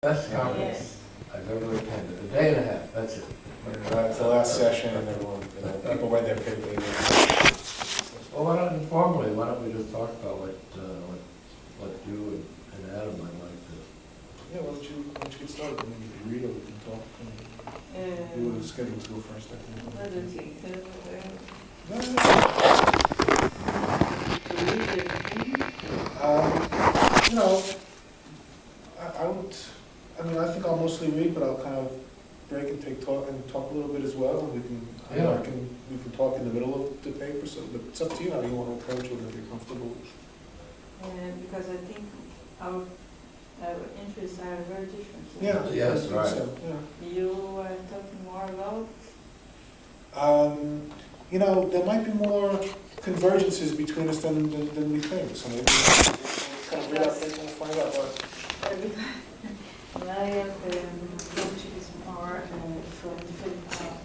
Best conference I've ever attended, a day and a half, that's it. It's the last session, and everyone, people read their paper. Well, why not informally, why don't we just talk about what you and Adam might like to. Yeah, why don't you get started? I mean, you can read or we can talk. You were scheduled to go first, I think. You know, I would, I mean, I think I'll mostly read, but I'll kind of break and talk a little bit as well, and we can, we can talk in the middle of the paper, so, but it's up to you how you want to approach it, whatever you're comfortable with. Because I think our interests are very different. Yeah. Yes, I think right. so, yeah. You are talking more about? You know, there might be more convergences between us than we think, so maybe we'll kind of read out things and we'll find out what. I have is more from the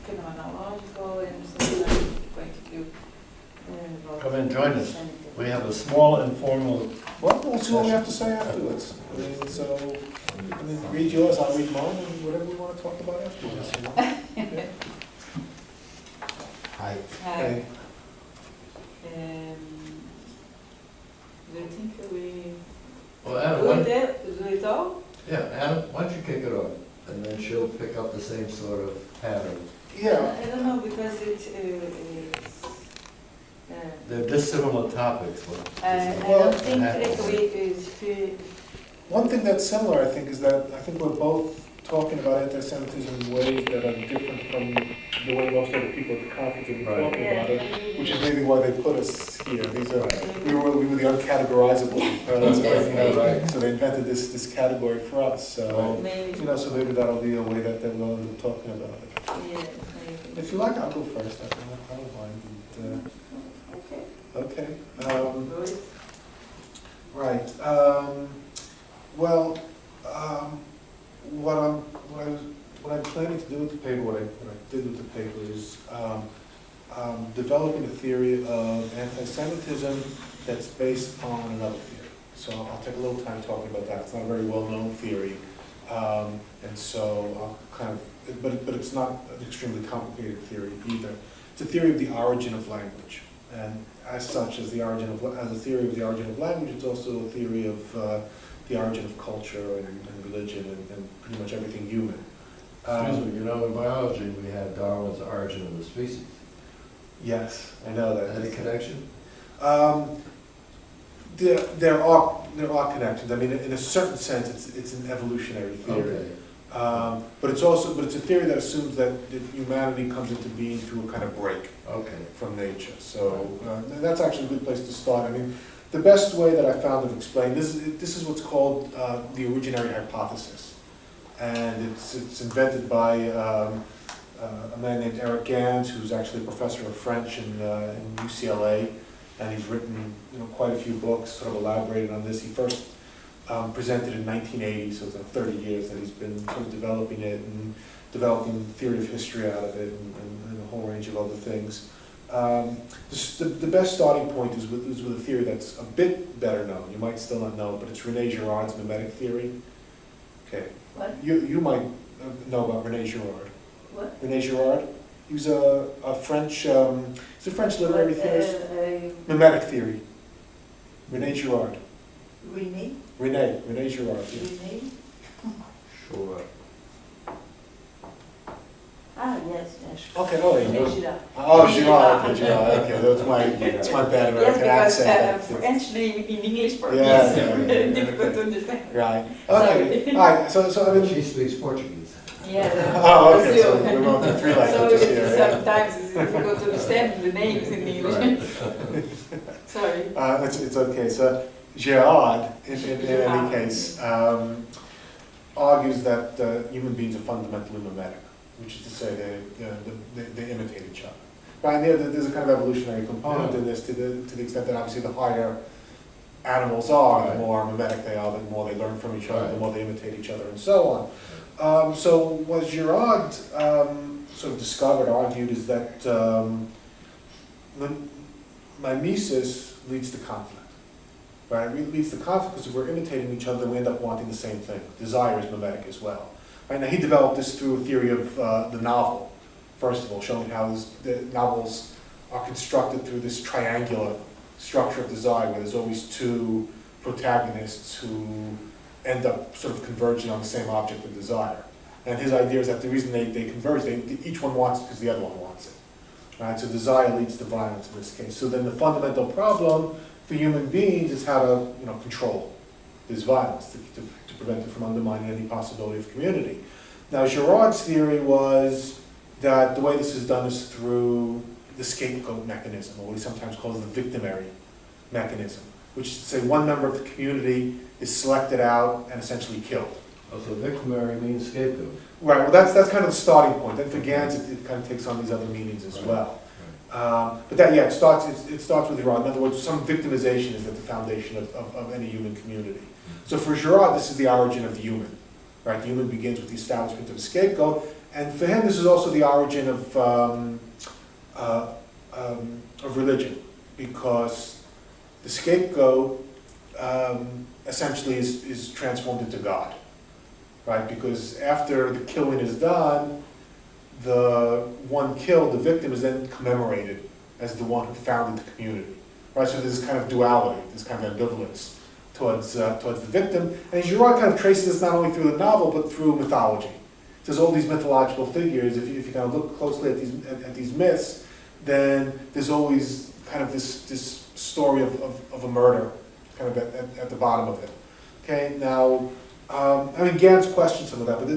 phenomenological and something point of view. Come and join us. We have a small informal. Well, we'll see what we have to say afterwards. I mean, so, I mean, read yours, I'll read mine, and whatever we want to talk about afterwards, you know? Yeah. Hi. Okay. Do you think we Well, Adam, do it all? yeah, Adam, why don't you kick it off, and then she'll pick up the same sort of pattern. Yeah. I don't know, because it's They're dissimilar topics. I Well, don't think that we is One thing that's similar, I think, is that I think we're both talking about anti-Semitism in ways that are different from the way most other people at the conference have been Right. talking about it, which is maybe why they put us here. These are, we were the uncategorizable. Right. So they invented this category for us. So, maybe. you know, so maybe that'll be a way that we'll end up talking about it. Yeah, maybe. If you like, I'll go first. I don't mind. And, Okay. okay. Good. Right. Well, what I'm planning to do with the paper, what I did with the paper is developing a theory of anti-Semitism that's based on another theory. So I'll take a little time talking about that. It's not a very well-known theory, and so I'll kind of, but it's not an extremely complicated theory either. It's a theory of the origin of language, and as such, as a theory of the origin of language, it's also a theory of the origin of culture and religion and pretty much everything human. Excuse me, you know, in biology, we have Darwin's Origin of the Species. Yes, I know that. Any connection? There are connections. I mean, in a certain sense, it's an evolutionary theory. Okay. But it's a theory that assumes that humanity comes into being through a kind of break from nature. So that's actually a good place to start. I mean, the best way that I found of explaining this is what's called the originary hypothesis, and it's invented by a man named Eric Gans, who's actually a professor of French in UCLA, and he's written quite a few books, sort of elaborated on this. He first presented in 1980, so it's 30 years that he's been sort of developing it and developing theory of history out of it and a whole range of other things. The best starting point is with a theory that's a bit better known. You might still not know, but it's René Girard's mimetic theory. Okay. What? You might know about René Girard. What? René Girard. He was a French. He's a French literary theorist. Mimetic theory. René Girard. René Girard. Yeah. Sure. Ah, yes. Okay, oh, you know. Girard. Oh, Girard, okay, Girard, okay, that's my bad American Yes, accent. because French name in English for me Yeah, is yeah, very difficult to understand. Right, okay, all right, so I mean. She speaks Portuguese. Yeah. Oh, okay, so we're going through three languages So here. Yeah. sometimes it's difficult to understand the names in English. Sorry. It's okay, so Girard, in any case, argues that human beings are fundamentally mimetic, which is to say they imitate each other. Right, and there's a kind of evolutionary component in this to the extent that obviously the higher animals are, the more mimetic they are, the more they learn from each other, the more they imitate each other, and so on. So what Girard sort of discovered, argued, is that mimesis leads to conflict. right? It leads to conflict because if we're imitating each other, we end up wanting the same thing. Desire is mimetic as well. Right? Now, he developed this through a theory of the novel, first of all, showing how the novels are constructed through this triangular structure of desire, where there's always two protagonists who end up sort of converging on the same object of desire. And his idea is that the reason they converge, each one wants it because the other one wants it. Right? So desire leads to violence in this case. So then the fundamental problem for human beings is how to control this violence, to prevent it from undermining any possibility of community. Now, Girard's theory was that the way this is done is through the scapegoat mechanism, or what he sometimes calls the victimary mechanism, which is to say one member of the community is selected out and essentially killed. Oh, so victimary means scapegoat. Right, well that's kind of the starting point. Then for Gans it kind of takes on these other meanings as well. But that, yeah, it starts with Girard. In other words, some victimization is at the foundation of any human community. So for Girard, this is the origin of the human. Right, the human begins with the establishment of a scapegoat, and for him this is also the origin of religion, because the scapegoat essentially is transformed into God. Right, because after the killing is done, the one killed, the victim, is then commemorated as the one who founded the community. Right, so there's this kind of duality, this kind of ambivalence towards the victim. And Girard kind of traces this not only through the novel, but through mythology. There's all these mythological figures. If you kind of look closely at these myths, then there's always kind of this story of a murder kind of at the bottom of it. Okay, now, I mean, Gans questions some of that, but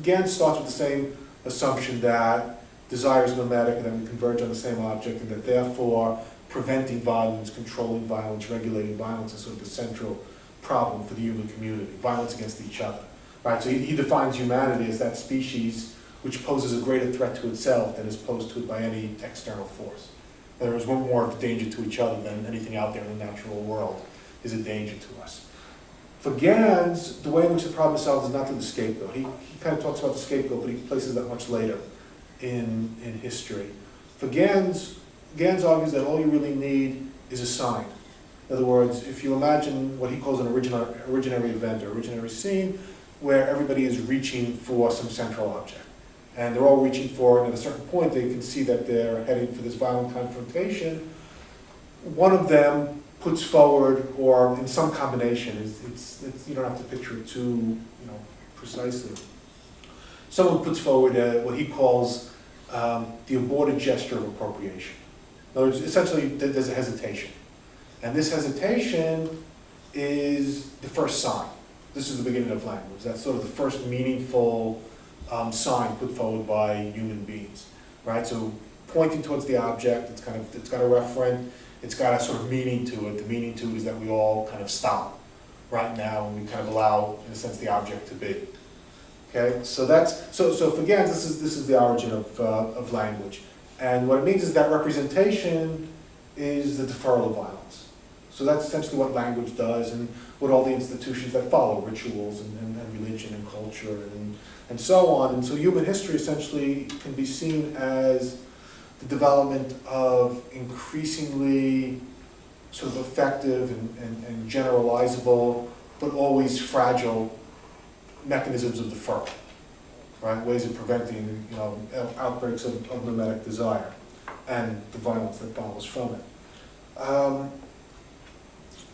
Gans starts with the same assumption that desire is mimetic and that we converge on the same object, and that therefore preventing violence, controlling violence, regulating violence is sort of the central problem for the human community, violence against each other. Right? So he defines humanity as that species which poses a greater threat to itself than is posed to it by any external force. There is one more of a danger to each other than anything out there in the natural world is a danger to us. For Gans, the way in which the problem is solved is not through the scapegoat. He kind of talks about the scapegoat, but he places that much later in history. For Gans argues that all you really need is a sign. In other words, if you imagine what he calls an originary event or originary scene, where everybody is reaching for some central object. And they're all reaching for it, and at a certain point they can see that they're heading for this violent confrontation. One of them puts forward, or in some combination, it's you don't have to picture it too precisely. Someone puts forward what he calls the aborted gesture of appropriation. In other words, essentially there's a hesitation. And this hesitation is the first sign. This is the beginning of language. That's sort of the first meaningful sign put forward by human beings, right? So pointing towards the object, it's got a referent, it's got a sort of meaning to it. The meaning to it is that we all kind of stop right now and we kind of allow, in a sense, the object to be. Okay, so so for Gans, this is the origin of language, and what it means is that representation is the deferral of violence. So that's essentially what language does, and what all the institutions that follow, rituals and religion and culture and so on. And so human history essentially can be seen as the development of increasingly sort of effective and generalizable, but always fragile mechanisms of deferral, right? Ways of preventing, outbreaks of mimetic desire and the violence that follows from it.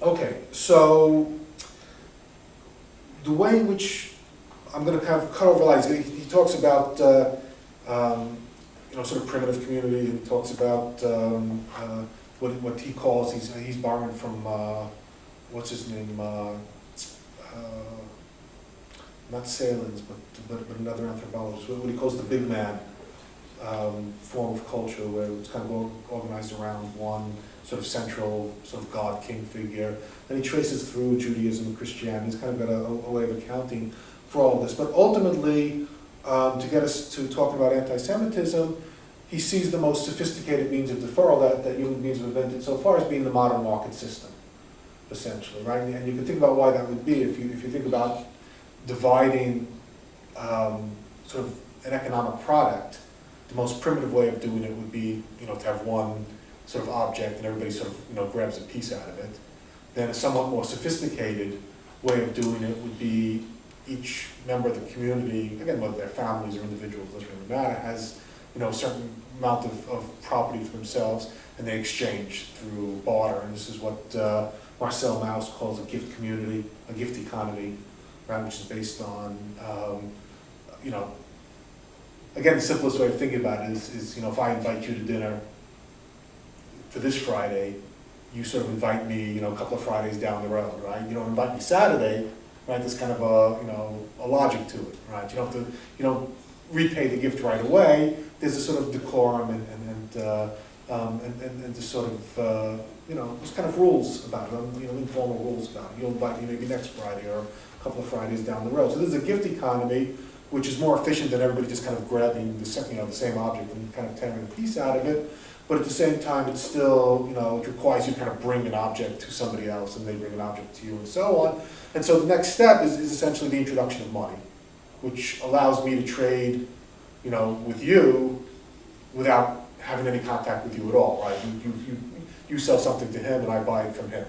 Okay, so the way in which I'm going to kind of cut over lines. He talks about sort of primitive community, and he talks about what he calls, he's borrowing from what's his name, not Salins, but another anthropologist, what he calls the big man form of culture, where it's kind of organized around one sort of central sort of god king figure. And he traces through Judaism and Christianity. He's kind of got a way of accounting for all of this. But ultimately, to get us to talk about anti-Semitism, he sees the most sophisticated means of deferral that human beings have invented so far as being the modern market system, essentially, right? And you can think about why that would be if you think about dividing sort of an economic product. The most primitive way of doing it would be, to have one sort of object and everybody sort of, grabs a piece out of it. then a somewhat more sophisticated way of doing it would be each member of the community, again, whether they're families or individuals, doesn't really matter, has, a certain amount of property for themselves, and they exchange through barter. And this is what Marcel Mauss calls a gift community, a gift economy, right, which is based on, again, the simplest way of thinking about it is if I invite you to dinner for this Friday, you sort of invite me, a couple of Fridays down the road, right? You don't invite me Saturday, right? There's kind of a logic to it, right? You don't repay the gift right away. There's a sort of decorum and this sort of, there's kind of rules about it, informal rules about it. You'll invite me maybe next Friday or a couple of Fridays down the road. So there's a gift economy, which is more efficient than everybody just kind of grabbing the same object and kind of tearing a piece out of it. But at the same time, it's still, it requires you to kind of bring an object to somebody else and they bring an object to you and so on. And so the next step is essentially the introduction of money, which allows me to trade, with you without having any contact with you at all, right? You sell something to him and I buy it from him,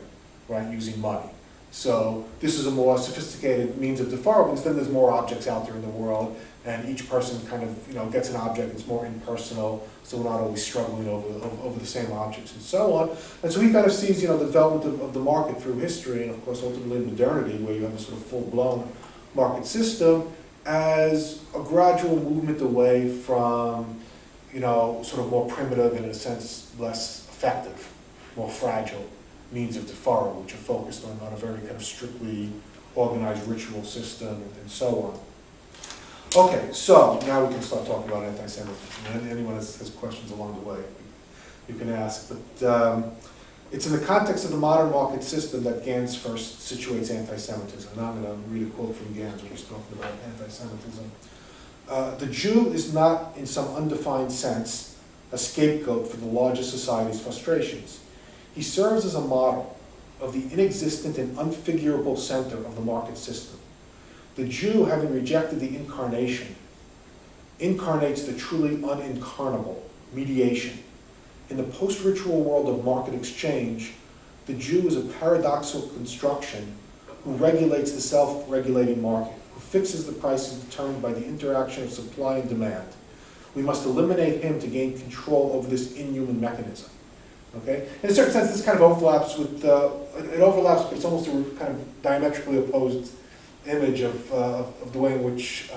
right, using money. So this is a more sophisticated means of deferral, because then there's more objects out there in the world, and each person kind of, gets an object that's more impersonal, so we're not always struggling over the same objects and so on. And so he kind of sees, the development of the market through history, and of course ultimately in modernity, where you have a sort of full-blown market system, as a gradual movement away from, sort of more primitive and in a sense less effective, more fragile means of deferral, which are focused on a very kind of strictly organized ritual system and so on. Okay, so now we can start talking about anti-Semitism. Anyone has questions along the way, you can ask. But it's in the context of the modern market system that Gans first situates anti-Semitism. And I'm going to read a quote from Gans when he's talking about anti-Semitism. The Jew is not, in some undefined sense, a scapegoat for the larger society's frustrations. He serves as a model of the inexistent and unfigurable center of the market system. The Jew, having rejected the incarnation, incarnates the truly unincarnable, mediation. In the post-ritual world of market exchange, the Jew is a paradoxical construction who regulates the self-regulating market, who fixes the prices determined by the interaction of supply and demand. We must eliminate him to gain control over this inhuman mechanism. Okay? In a certain sense, this kind of overlaps with, it overlaps, but it's almost a kind of diametrically opposed image of the way in which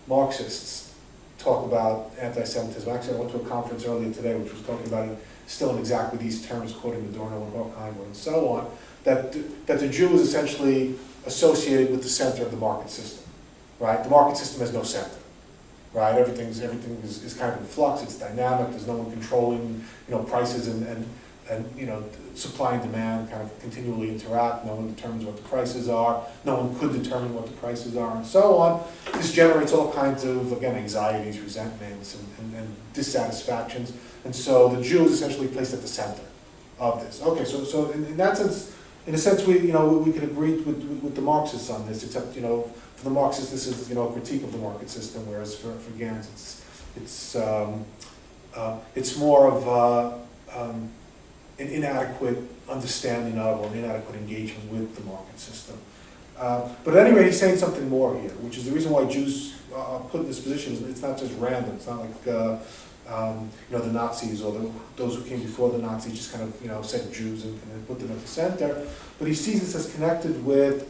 Marxists talk about anti-Semitism. Actually, I went to a conference earlier today which was talking about it still in exactly these terms, quoting Adorno and Horkheimer and so on, that the Jew is essentially associated with the center of the market system, right? The market system has no center, right? Everything is kind of in flux, it's dynamic, there's no one controlling, prices and supply and demand kind of continually interact, no one determines what the prices are, no one could determine what the prices are, and so on. This generates all kinds of, again, anxieties, resentments, and dissatisfactions, and so the Jew is essentially placed at the center of this. Okay, so in that sense, in a sense, we can agree with the Marxists on this, except, for the Marxists, this is, a critique of the market system, whereas for Gans, it's more of an inadequate understanding of, or an inadequate engagement with the market system. But at any rate, he's saying something more here, which is the reason why Jews are put in this position. It's not just random. It's not like the Nazis or those who came before the Nazis just kind of said Jews and put them at the center. But he sees this as connected with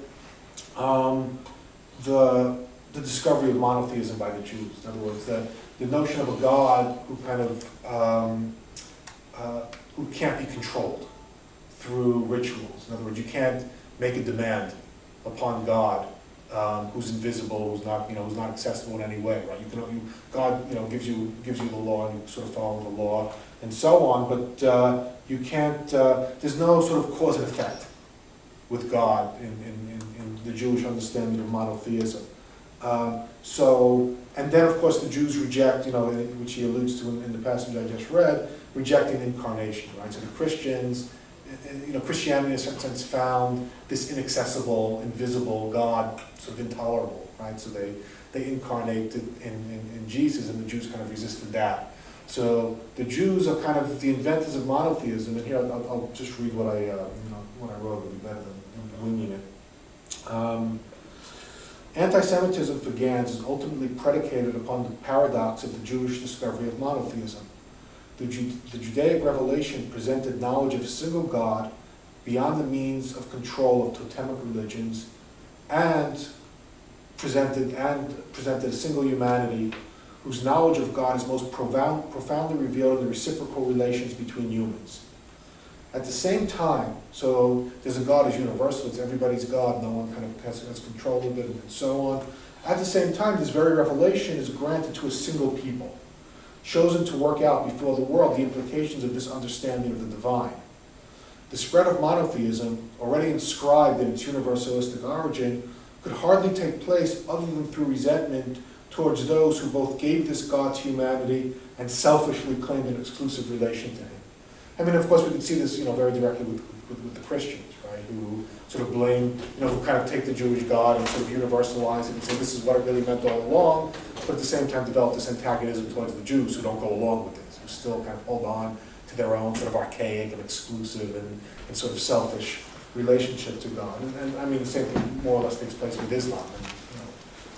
the discovery of monotheism by the Jews. In other words, the notion of a God who kind of who can't be controlled through rituals. In other words, you can't make a demand upon God who's invisible, who's not accessible in any way, right? God gives you the law, and you sort of follow the law and so on, but you can't. There's no sort of cause and effect with God in the Jewish understanding of monotheism. And then of course the Jews reject, which he alludes to in the passage I just read, rejecting incarnation, right? So the Christians, Christianity in a certain sense found this inaccessible, invisible God sort of intolerable, right? So they incarnated in Jesus, and the Jews kind of resisted that. So the Jews are kind of the inventors of monotheism, and here I'll just read what I wrote. It'll be better than winging it. Antisemitism for Gans is ultimately predicated upon the paradox of the Jewish discovery of monotheism. The Judaic revelation presented knowledge of a single God beyond the means of control of totemic religions, and presented a single humanity whose knowledge of God is most profoundly revealed in the reciprocal relations between humans. At the same time, so there's a God who's universal, it's everybody's God, no one kind of has control of it, and so on. At the same time, this very revelation is granted to a single people, chosen to work out before the world the implications of this understanding of the divine. The spread of monotheism, already inscribed in its universalistic origin, could hardly take place other than through resentment towards those who both gave this God to humanity and selfishly claimed an exclusive relation to him. I mean, of course, we can see this, very directly with the Christians, right, who sort of blame, who kind of take the Jewish God and sort of universalize it and say this is what it really meant all along, but at the same time develop this antagonism towards the Jews who don't go along with this, who still kind of hold on to their own sort of archaic and exclusive and sort of selfish relationship to God. And I mean, the same thing more or less takes place with Islam,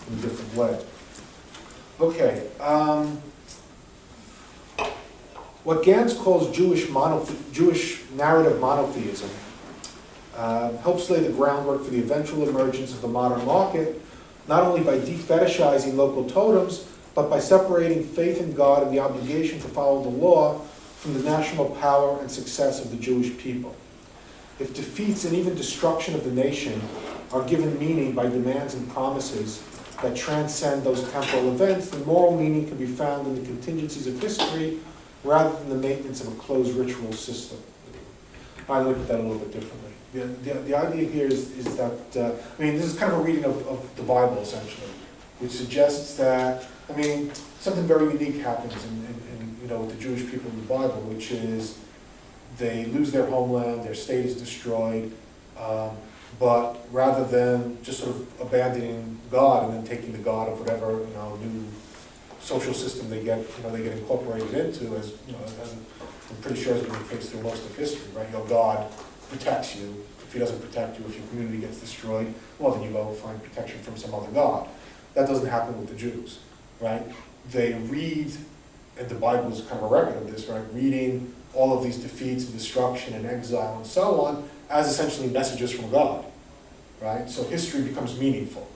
in a different way. Okay. What Gans calls Jewish narrative monotheism helps lay the groundwork for the eventual emergence of the modern market, not only by defetishizing local totems, but by separating faith in God and the obligation to follow the law from the national power and success of the Jewish people. If defeats and even destruction of the nation are given meaning by demands and promises that transcend those temporal events, then moral meaning can be found in the contingencies of history rather than the maintenance of a closed ritual system. I look at that a little bit differently. The idea here is that, this is kind of a reading of the Bible, essentially, which suggests that, something very unique happens with the Jewish people in the Bible, which is they lose their homeland, their state is destroyed, but rather than just sort of abandoning God and then taking the God of whatever, new social system they get incorporated into, as I'm pretty sure has been the case through most of history, right? God protects you. If he doesn't protect you, if your community gets destroyed, well, then you go find protection from some other God. That doesn't happen with the Jews, right? They read, and the Bible is kind of a record of this, right? Reading all of these defeats and destruction and exile and so on as essentially messages from God, right? So history becomes meaningful,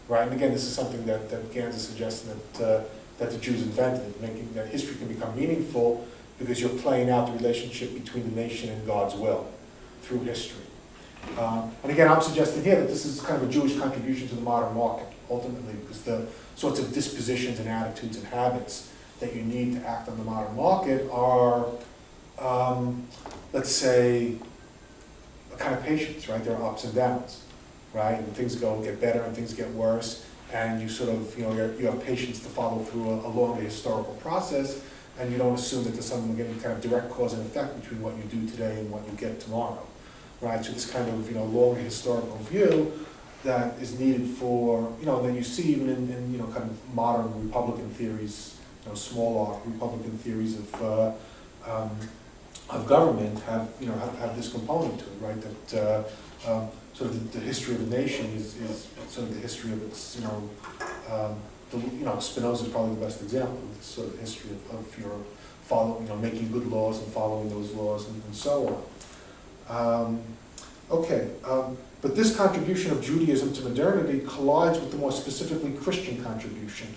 right? And again, this is something that Gans is suggesting that the Jews invented, making that history can become meaningful because you're playing out the relationship between the nation and God's will through history. And again, I'm suggesting here that this is kind of a Jewish contribution to the modern market, ultimately, because the sorts of dispositions and attitudes and habits that you need to act on the modern market are, let's say, a kind of patience, right? There are ups and downs, right? And things get better and things get worse, and you sort of, you have patience to follow through a longer historical process, and you don't assume that there's some kind of direct cause and effect between what you do today and what you get tomorrow, right? So this kind of, longer historical view that is needed for, that you see even in kind of modern Republican theories, small R Republican theories of government have this component to it, right? That sort of the history of the nation is sort of the history of its, Spinoza is probably the best example of this sort of history of your making good laws and following those laws and so on. But this contribution of Judaism to modernity collides with the more specifically Christian contribution,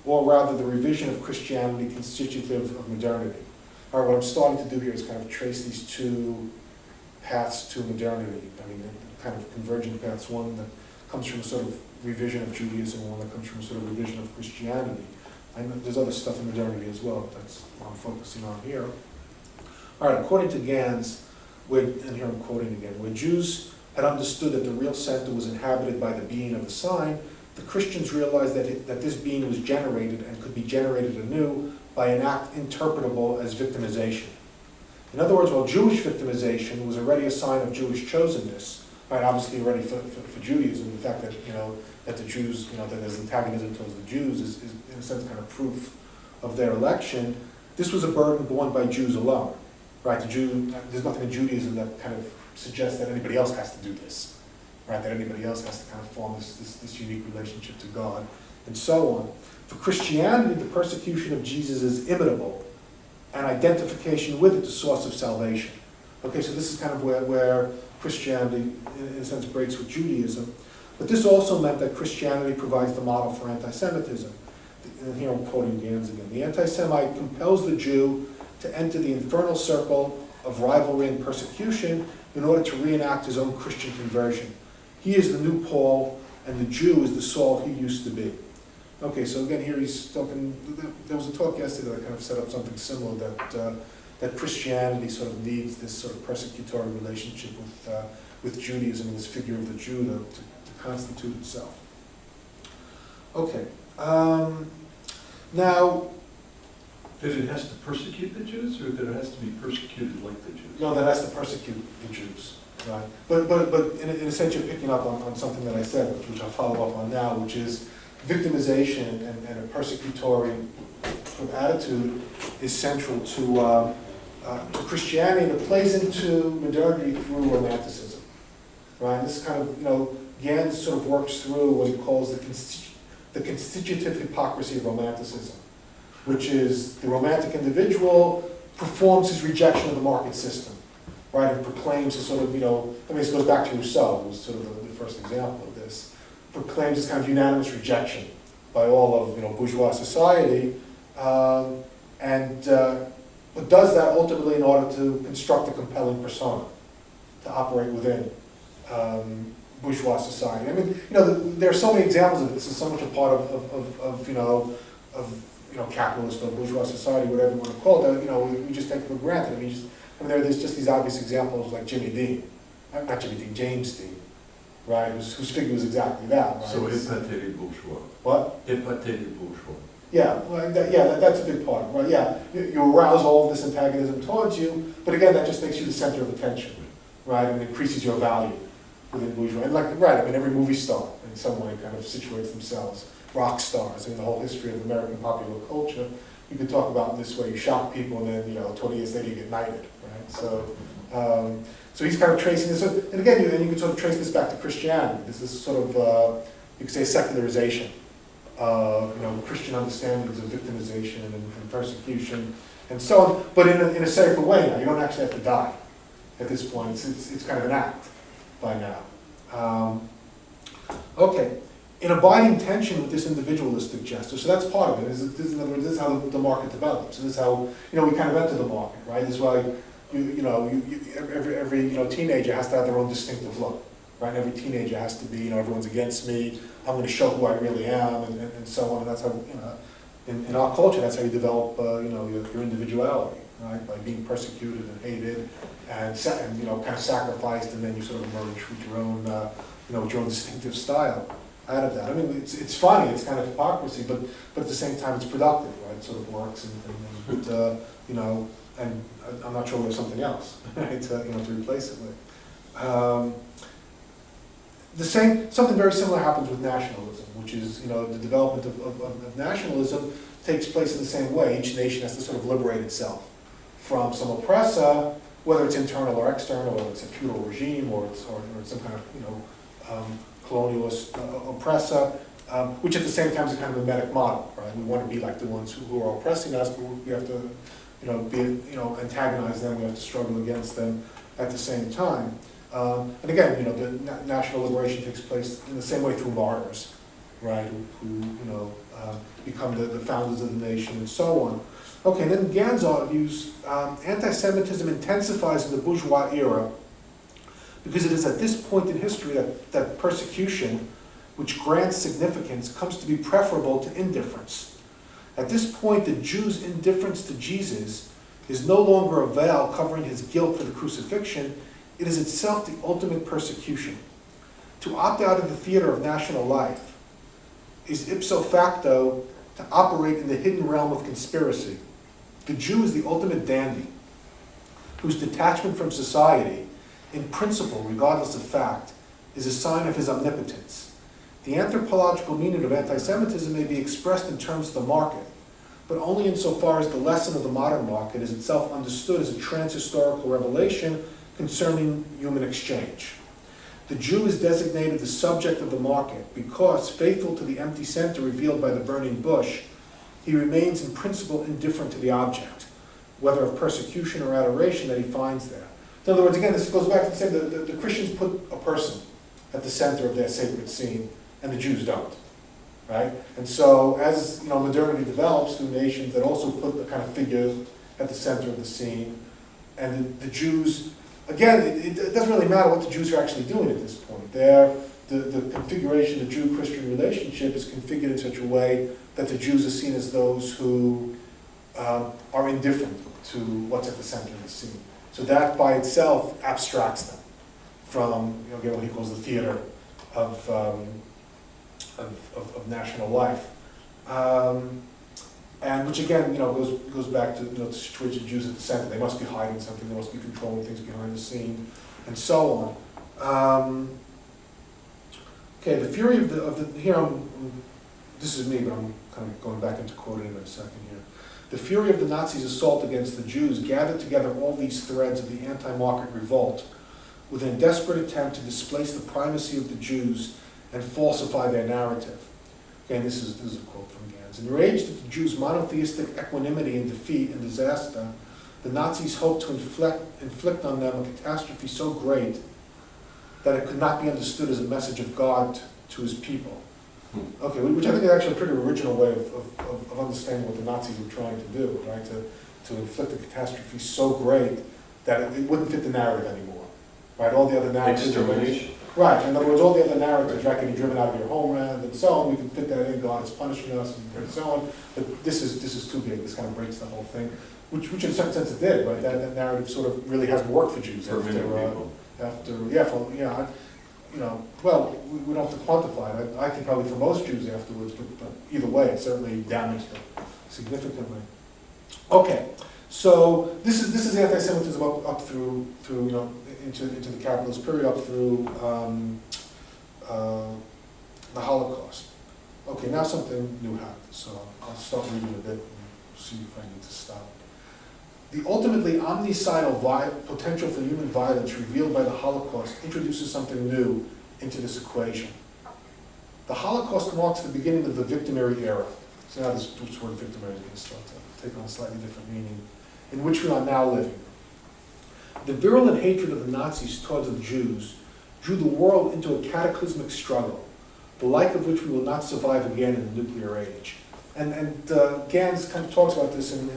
or rather the revision of Christianity constitutive of modernity. All right, what I'm starting to do here is kind of trace these two paths to modernity. Kind of convergent paths, one that comes from a sort of revision of Judaism, and one that comes from a sort of revision of Christianity. There's other stuff in modernity as well, but that's what I'm focusing on here. All right, according to Gans, and here I'm quoting again, where Jews had understood that the real center was inhabited by the being of the sign, the Christians realized that this being was generated and could be generated anew by an act interpretable as victimization. In other words, while Jewish victimization was already a sign of Jewish chosenness, right, obviously already for Judaism, the fact that, that the Jews, that there's antagonism towards the Jews is in a sense kind of proof of their election, this was a burden borne by Jews alone, right? There's nothing in Judaism that kind of suggests that anybody else has to do this, right? That anybody else has to kind of form this unique relationship to God, and so on. For Christianity, the persecution of Jesus is imitable, and identification with it the source of salvation. Okay, so this is kind of where Christianity, in a sense, breaks with Judaism. But this also meant that Christianity provides the model for anti-Semitism. And here I'm quoting Gans again. The anti-Semite compels the Jew to enter the infernal circle of rivalry and persecution in order to reenact his own Christian conversion. He is the new Paul, and the Jew is the Saul he used to be. Okay, so again, here he's talking, there was a talk yesterday that kind of set up something similar, that Christianity sort of needs this sort of persecutory relationship with Judaism, this figure of the Jew to constitute itself. Okay, now... That it has to persecute the Jews, or that it has to be persecuted like the Jews? No, that has to persecute the Jews, right? But in a sense, you're picking up on something that I said, which I'll follow up on now, which is victimization and a persecutory sort of attitude is central to Christianity, and it plays into modernity through Romanticism, right? This kind of, Gans sort of works through what he calls the constitutive hypocrisy of Romanticism, which is the romantic individual performs his rejection of the market system, right, and proclaims a sort of, this goes back to Rousseau, who was sort of the first example of this, proclaims this kind of unanimous rejection by all of, bourgeois society, but does that ultimately in order to construct a compelling persona, to operate within bourgeois society. I mean, there are so many examples of this. It's so much a part of capitalist or bourgeois society, whatever you want to call it, we just take it for granted. There's just these obvious examples like James Dean, right, whose figure was exactly that. Right? So épaté bourgeois. What? Épaté bourgeois. Yeah, well, that's a big part, right? Yeah, you arouse all of this antagonism towards you, but again, that just makes you the center of attention, right, and increases your value within bourgeois. And every movie star in some way kind of situates themselves. Rock stars in the whole history of American popular culture, you could talk about in this way. You shock people, and then 20 years later you get knighted, right? So he's kind of tracing this, and again, you can sort of trace this back to Christianity. This is sort of you could say secularization of Christian understandings of victimization and persecution and so on, but in a safer way now. You don't actually have to die at this point. It's kind of an act by now. Okay. In abiding tension with this individualistic gesture, so that's part of it. This is how the market develops. This is how we kind of enter the market, right? This is why every teenager has to have their own distinctive look, right? Every teenager has to be everyone's against me. I'm going to show who I really am, and so on. And that's how in our culture, that's how you develop your individuality, right? By being persecuted and hated and kind of sacrificed, and then you sort of emerge with your own with your own distinctive style out of that. It's funny, it's kind of hypocrisy, but at the same time it's productive, right? It sort of works, and I'm not sure there's something else, right? To replace it with. Something very similar happens with nationalism, which is, the development of nationalism takes place in the same way. Each nation has to sort of liberate itself from some oppressor, whether it's internal or external, whether it's a feudal regime or it's some kind of, colonialist oppressor, which at the same time is a kind of a mimetic model, right? We want to be like the ones who are oppressing us, but we have to, antagonize them. We have to struggle against them at the same time. And again, the national liberation takes place in the same way through martyrs, right? Who become the founders of the nation and so on. Okay, and then Gans argues anti-Semitism intensifies in the bourgeois era because it is at this point in history that persecution, which grants significance, comes to be preferable to indifference. At this point, the Jew's indifference to Jesus is no longer a veil covering his guilt for the crucifixion. It is itself the ultimate persecution. To opt out of the theater of national life is ipso facto to operate in the hidden realm of conspiracy. The Jew is the ultimate dandy, whose detachment from society, in principle, regardless of fact, is a sign of his omnipotence. The anthropological meaning of anti-Semitism may be expressed in terms of the market. but only insofar as the lesson of the modern market is itself understood as a transhistorical revelation concerning human exchange. The Jew is designated the subject of the market because, faithful to the empty center revealed by the burning bush, he remains in principle indifferent to the object, whether of persecution or adoration that he finds there. In other words, again, this goes back to the same, the Christians put a person at the center of their sacred scene, and the Jews don't, right? And so, as modernity develops through nations that also put the kind of figure at the center of the scene, and the Jews, again, it doesn't really matter what the Jews are actually doing at this point. The configuration, the Jew-Christian relationship is configured in such a way that the Jews are seen as those who are indifferent to what's at the center of the scene. So that by itself abstracts them from, again, what he calls the theater of national life. And which again, goes back to the situation of Jews at the center. They must be hiding something, they must be controlling things behind the scene, and so on. Okay, the fury of the here this is me, but I'm kind of going back into quoting in a second here. The fury of the Nazis' assault against the Jews gathered together all these threads of the anti-market revolt within a desperate attempt to displace the primacy of the Jews and falsify their narrative. Again, this is a quote from Gans. Enraged at the Jews' monotheistic equanimity in defeat and disaster, the Nazis hoped to inflict on them a catastrophe so great that it could not be understood as a message of God to his people. Okay, which I think is actually a pretty original way of understanding what the Nazis were trying to do, right? To inflict a catastrophe so great that it wouldn't fit the narrative anymore, right? All the other narratives. Extermination. Right, in other words, all the other narratives, right, getting driven out of your homeland and so on, we can fit that in, God is punishing us and so on, but this is too big, this kind of breaks the whole thing, which in a certain sense it did, right? That narrative sort of really hasn't worked for Jews For many people. Well, we don't have to quantify it. I think probably for most Jews afterwards, but either way, it certainly damaged them significantly. Okay, so this is anti-Semitism up through into the capitalist period, up through the Holocaust. Okay, now something new happened, so I'll start reading a bit and see if I need to stop. The ultimately omnicidal potential for human violence revealed by the Holocaust introduces something new into this equation. The Holocaust marks the beginning of the victimary era. So now this word victimary is going to start to take on a slightly different meaning, in which we are now living. The virulent hatred of the Nazis towards the Jews drew the world into a cataclysmic struggle, the like of which we will not survive again in the nuclear age. And Gans kind of talks about this in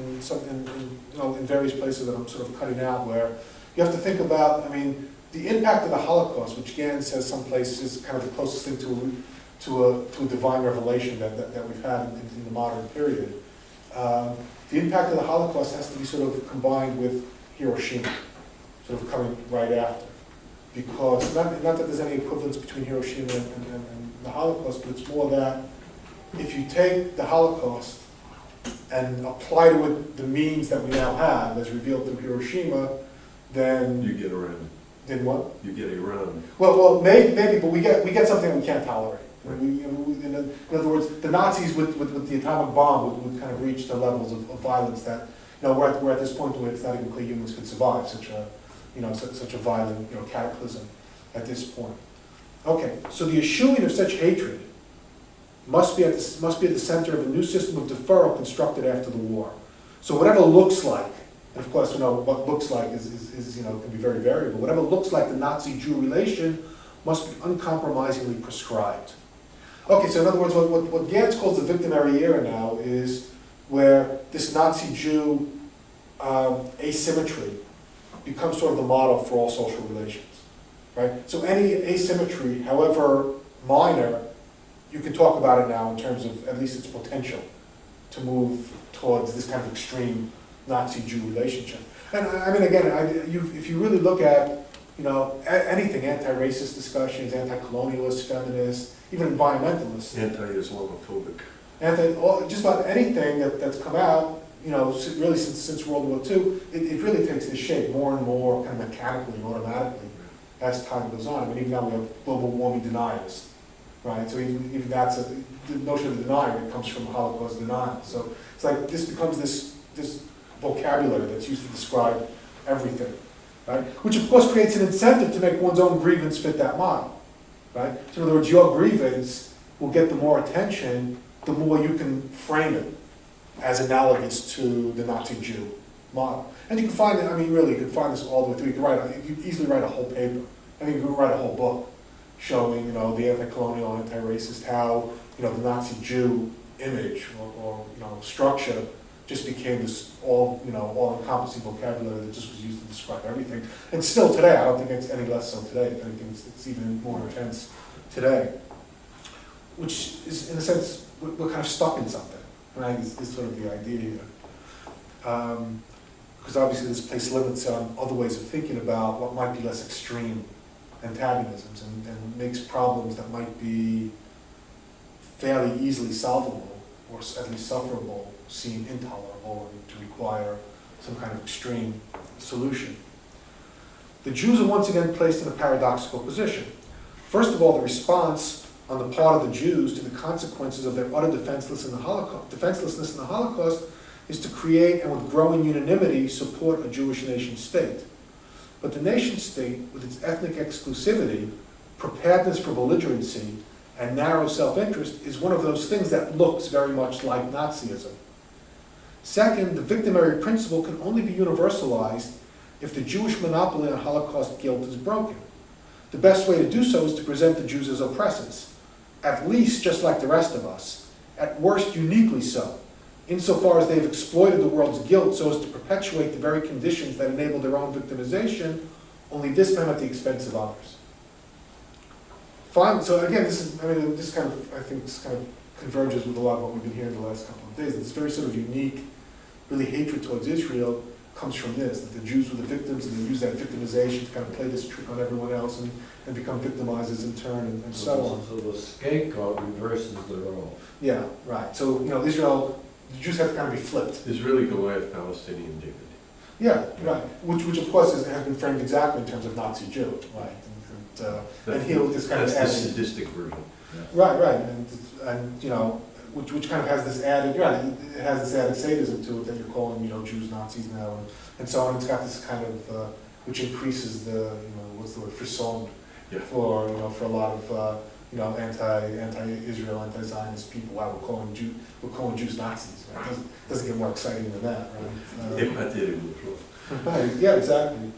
various places that I'm sort of cutting out, where you have to think about, the impact of the Holocaust, which Gans says someplace is kind of the closest thing to a divine revelation that we've had in the modern period. The impact of the Holocaust has to be sort of combined with Hiroshima, sort of coming right after. Because, not that there's any equivalence between Hiroshima and the Holocaust, but it's more that if you take the Holocaust and apply to it the means that we now have, as revealed through Hiroshima, then... You get around. Then what? You get around. Well, maybe, but we get something we can't tolerate. Right. In other words, the Nazis with the atomic bomb would kind of reach the levels of violence that, we're at this point where it's not even clear humans could survive such a violent, cataclysm at this point. Okay, so the eschewing of such hatred must be at the center of a new system of deferral constructed after the war. So whatever looks like, and of course, what looks like is can be very variable. Whatever looks like the Nazi-Jew relation must be uncompromisingly prescribed. Okay, so in other words, what Gans calls the victimary era now is where this Nazi-Jew asymmetry becomes sort of the model for all social relations, right? So any asymmetry, however minor, you can talk about it now in terms of at least its potential to move towards this kind of extreme Nazi-Jew relationship. And again, if you really look at, anything, anti-racist discussions, anti-colonialist, feminist, even environmentalists. Anti-Islamophobic. Just about anything that's come out, really since World War II, it really takes this shape more and more kind of mechanically and automatically as time goes on. Even now we have global warming deniers, right? So even that's the notion of denying it comes from Holocaust denial. So it's like this becomes this vocabulary that's used to describe everything, right? Which of course creates an incentive to make one's own grievance fit that model, right? So in other words, your grievance will get the more attention, the more you can frame it as analogous to the Nazi Jew model. And you can find it, I mean, really, you can find this all the way through. You can easily write a whole paper. I mean, you can write a whole book showing, you know, the anti-colonial, anti-racist, how, you know, the Nazi Jew image or you know, structure just became this all-encompassing vocabulary that just was used to describe everything. And still today, I don't think it's any less so today. If anything, it's even more intense today. Which is, in a sense, we're kind of stuck in something, right? Is sort of the idea here. Because obviously this place limits on other ways of thinking about what might be less extreme antagonisms and makes problems that might be fairly easily solvable or at least sufferable seem intolerable and to require some kind of extreme solution. The Jews are once again placed in a paradoxical position. First of all, the response on the part of the Jews to the consequences of their utter defenselessness in the Holocaust is to create and with growing unanimity support a Jewish nation state. But the nation state, with its ethnic exclusivity, preparedness for belligerency, and narrow self-interest, is one of those things that looks very much like Nazism. Second, the victimary principle can only be universalized if the Jewish monopoly on Holocaust guilt is broken. The best way to do so is to present the Jews as oppressors, at least just like the rest of us, at worst uniquely so, insofar as they've exploited the world's guilt so as to perpetuate the very conditions that enable their own victimization, only this time at the expense of others. Finally, so again, this kind of converges with a lot of what we've been hearing the last couple of days. This very sort of unique, really hatred towards Israel comes from this, that the Jews were the victims and they use that victimization to kind of play this trick on everyone else and become victimizers in turn and so on. So the scapegoat reverses the role. Yeah, right. So, you know, Israel, the Jews have to kind of be flipped. Israeli Goliath, Palestinian David. Yeah, right. Which of course has been framed exactly in terms of Nazi Jew, right? And here with this kind of that's the added, sadistic version. right, and you know, which kind of has this added, it has this added sadism to it that you're calling, you know, Jews Nazis now and so on. It's got this kind of which increases the, you know, what's the word, frisson for, you know, for a lot of you know, anti-Israel, anti-Zionist people. Wow, we're calling Jews Nazis. Right? Doesn't get more exciting than that, right? Right, yeah, exactly.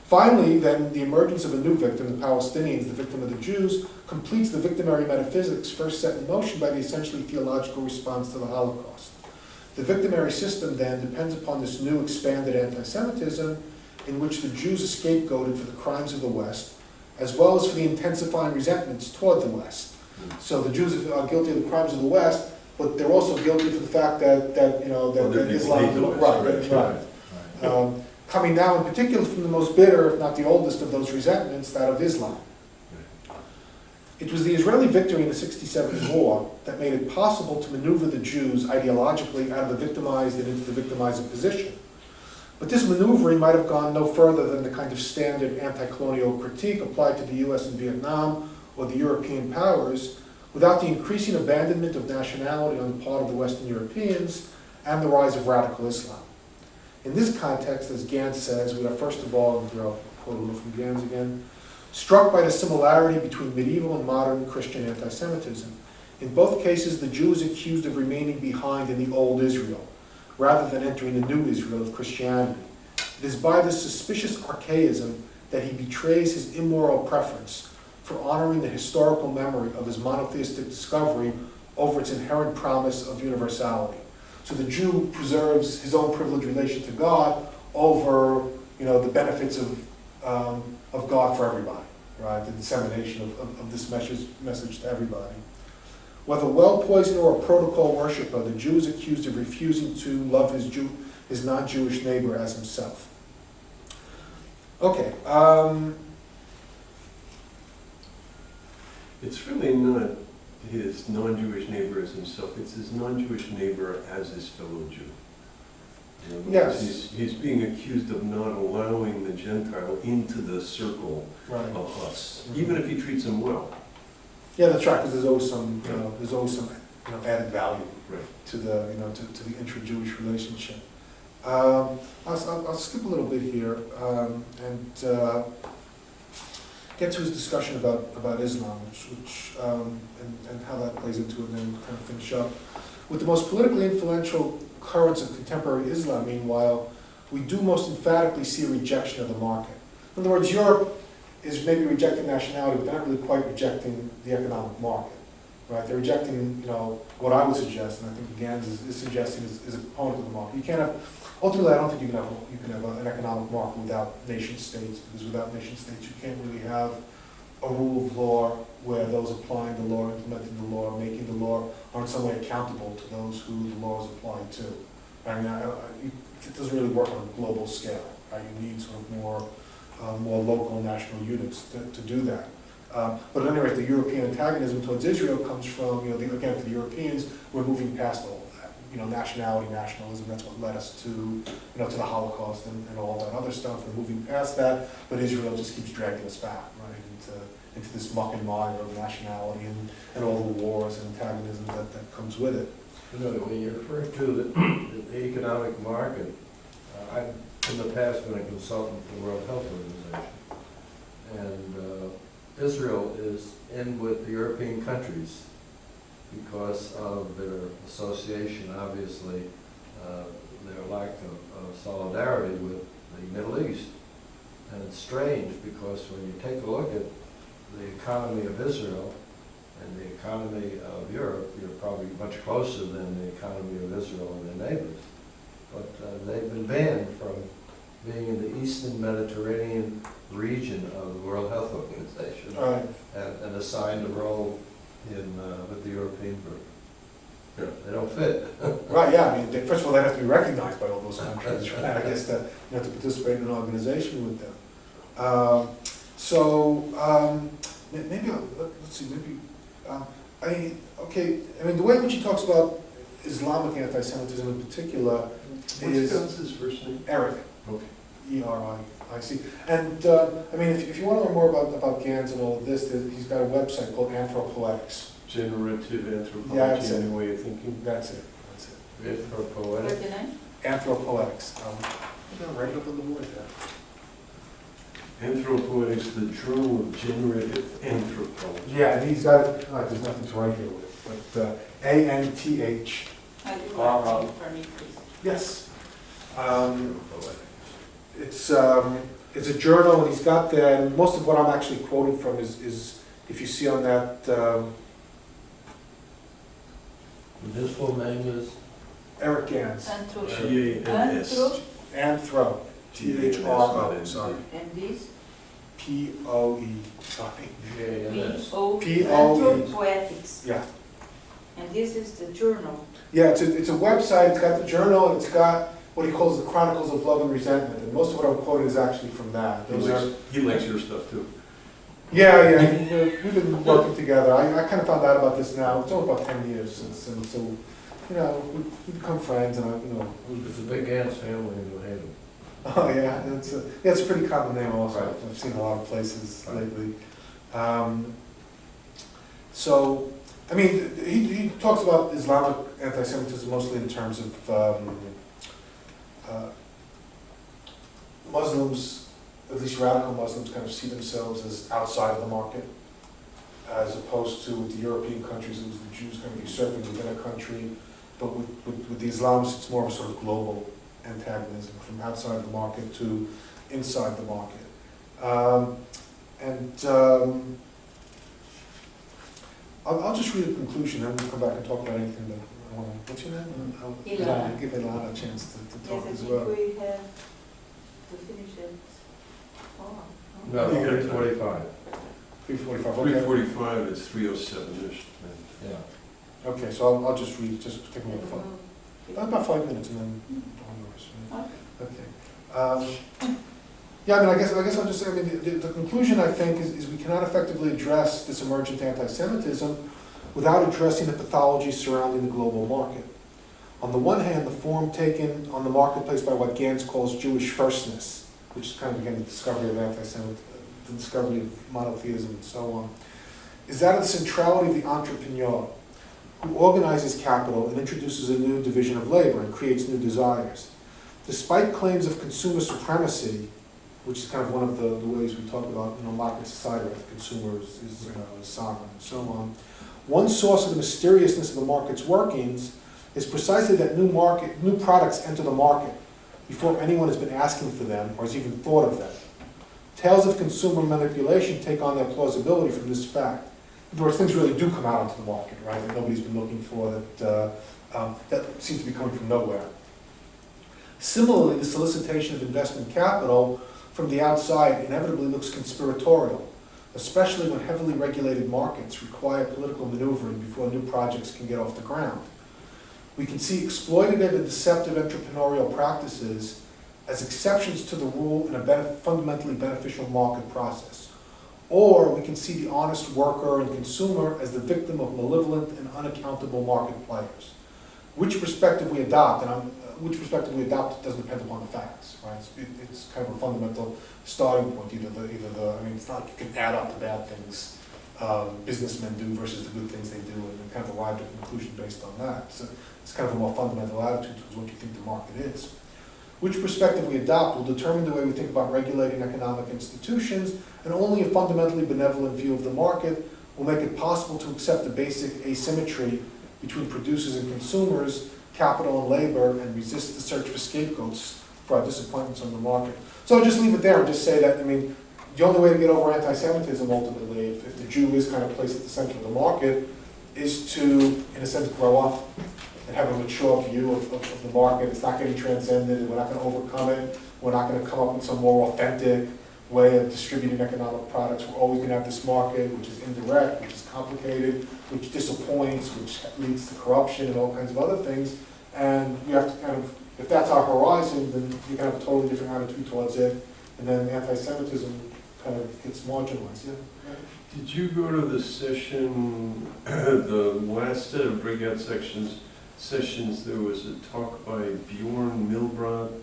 Finally, then, the emergence of a new victim, the Palestinians, the victim of the Jews, completes the victimary metaphysics first set in motion by the essentially theological response to the Holocaust. The victimary system, then, depends upon this new expanded anti-Semitism in which the Jews are scapegoated for the crimes of the West, as well as for the intensifying resentments toward the West. So the Jews are guilty of the crimes of the West, but they're also guilty for the fact that you know, that Islam is right. Coming now in particular from the most bitter, if not the oldest of those resentments, that of Islam. It was the Israeli victory in the '67 war that made it possible to maneuver the Jews ideologically out of the victimized and into the victimizing position. But this maneuvering might have gone no further than the kind of standard anti-colonial critique applied to the US and Vietnam or the European powers, without the increasing abandonment of nationality on the part of the Western Europeans and the rise of radical Islam. In this context, as Gans says, we are first of all, and I'll quote a little from Gans again, struck by the similarity between medieval and modern Christian anti-Semitism. In both cases, the Jew is accused of remaining behind in the old Israel, rather than entering the new Israel of Christianity. It is by this suspicious archaism that he betrays his immoral preference for honoring the historical memory of his monotheistic discovery over its inherent promise of universality. So the Jew preserves his own privileged relation to God over, you know, the benefits of God for everybody, right? The dissemination of this message to everybody. Whether well-poisoned or a protocol worshiper, the Jew is accused of refusing to love his non-Jewish neighbor as himself. Okay. It's really not his non-Jewish neighbor as himself, it's his non-Jewish neighbor as his fellow Jew. Yes. He's being accused of not allowing the Gentile into the circle Right. of us, even if he treats him well. Yeah, that's right, because there's always some, added value Right. to the, to the intra-Jewish relationship. I'll skip a little bit here, and get to his discussion about Islam, and how that plays into it, and then kind of finish up. With the most politically influential currents of contemporary Islam, meanwhile, we do most emphatically see a rejection of the market. In other words, Europe is maybe rejecting nationality, but they're not really quite rejecting the economic market, right? They're rejecting, what I would suggest, and I think Gans is suggesting is a component of the market. You can't have, ultimately, I don't think you can have an economic market without nation states, because without nation states, you can't really have a rule of law where those applying the law, implementing the law, making the law are in some way accountable to those who the law is applied to. I mean, it doesn't really work on a global scale, right? You need sort of more local national units to do that. But at any rate, the European antagonism towards Israel comes from, again, for the Europeans, we're moving past all of that. Nationality, nationalism, that's what led us to, to the Holocaust and all that other stuff. We're moving past that, but Israel just keeps dragging us back, right, into this muck and mire of nationality and all the wars and antagonism that comes with it. When you refer to the economic market, I've in the past been a consultant for the World Health Organization, and Israel is in with the European countries because of their association, obviously, their lack of solidarity with the Middle East. And it's strange because when you take a look at the economy of Israel and the economy of Europe, you're probably much closer than the economy of Israel and their neighbors. But they've been banned from being in the Eastern Mediterranean region of the World Health Organization, Right. and assigned a role in with the European group. Yeah. They don't fit. Right, yeah, I mean, first of all, they have to be recognized by all those countries, right? I guess that you have to participate in an organization with them. Maybe, let's see, the way in which he talks about Islamic anti-Semitism in particular What's his first name? Eric. Okay. E-R-I-C. And, if you want to learn more about Gans and all of this, he's got a website called Anthropoetics. Generative anthropology, Yeah, that's it. any way of thinking? That's it. Good for poetic. What's your name? Anthropoetics. I'm going to write it up on the board there. Anthropoetics, the Journal of Generative Anthropology. Yeah, and he's got, there's nothing to write here with, but A-N-T-H. I do want to for me, please. Yes. It's a journal, and he's got there, and most of what I'm actually quoting from is if you see on that, His full name is? Eric Gans. G-A-N-S. Anthro. T-H-R-O, sorry. And this? P-O-E, sorry. G-A-N-S. P-O-E. Anthropoetics. Yeah. And this is the journal. Yeah, it's a website, it's got the journal, and it's got what he calls the Chronicles of Love and Resentment, and most of what I'm quoting is actually from that. He likes your stuff too. Yeah, we've been working together. I kind of found out about this now, it's only about 10 years since, and so, we become friends, and It's a big Gans family in New Haven. oh yeah, it's a pretty common name also. Right. I've seen a lot of places Right. lately. He talks about Islamic anti-Semitism mostly in terms of Muslims, at least radical Muslims, kind of see themselves as outside of the market, as opposed to with the European countries, it was the Jews kind of usurping within a country. But with the Islamists, it's more of a sort of global antagonism from outside the market to inside the market. I'll just read a conclusion, then we'll come back and talk about anything that I want to. What's your name? Ilana. I'll give Ilana a chance to talk Yes, as I well. think we have to finish it. Oh, No, You got it. 3:45. 3:45, okay. 3:45, it's 3:07-ish. Yeah. Okay, so I'll just read, just take me about 5 minutes and then on yours. Okay. I guess I'll just say, the conclusion, I think, is we cannot effectively address this emergent anti-Semitism without addressing the pathology surrounding the global market. On the one hand, the form taken on the marketplace by what Gans calls Jewish firstness, which is kind of, again, the discovery of anti-Semitism, the discovery of monotheism and so on, is that of the centrality of the entrepreneur, who organizes capital and introduces a new division of labor and creates new desires. Despite claims of consumer supremacy, which is kind of one of the ways we talk about, market society, where the consumer is sovereign and so on. One source of the mysteriousness of the market's workings is precisely that new products enter the market before anyone has been asking for them or has even thought of them. Tales of consumer manipulation take on their plausibility from this fact. In other words, things really do come out into the market, right, that nobody's been looking for, that seems to be coming from nowhere. Similarly, the solicitation of investment capital from the outside inevitably looks conspiratorial, especially when heavily regulated markets require political maneuvering before new projects can get off the ground. We can see exploitative and deceptive entrepreneurial practices as exceptions to the rule in a fundamentally beneficial market process. Or we can see the honest worker and consumer as the victim of malevolent and unaccountable market players. Which perspective we adopt, doesn't depend upon the facts, right? It's kind of a fundamental starting point. It's not like you can add up the bad things businessmen do versus the good things they do, and kind of arrive at a conclusion based on that. So it's kind of a more fundamental attitude towards what you think the market is. Which perspective we adopt will determine the way we think about regulating economic institutions, and only a fundamentally benevolent view of the market will make it possible to accept the basic asymmetry between producers and consumers, capital and labor, and resist the search for scapegoats for our disappointments on the market. So I'll just leave it there and just say that, the only way to get over anti-Semitism ultimately, if the Jew is kind of placed at the center of the market, is to, in a sense, grow up and have a mature view of the market. It's not getting transcended, and we're not going to overcome it. We're not going to come up with some more authentic way of distributing economic products. We're always going to have this market, which is indirect, which is complicated, which disappoints, which leads to corruption and all kinds of other things. And we have to kind of, if that's our horizon, then you can have a totally different attitude towards it. And then anti-Semitism kind of gets marginalized. Yeah. Did you go to the session, the last set of breakout sessions, there was a talk by Bjorn Milbrandt,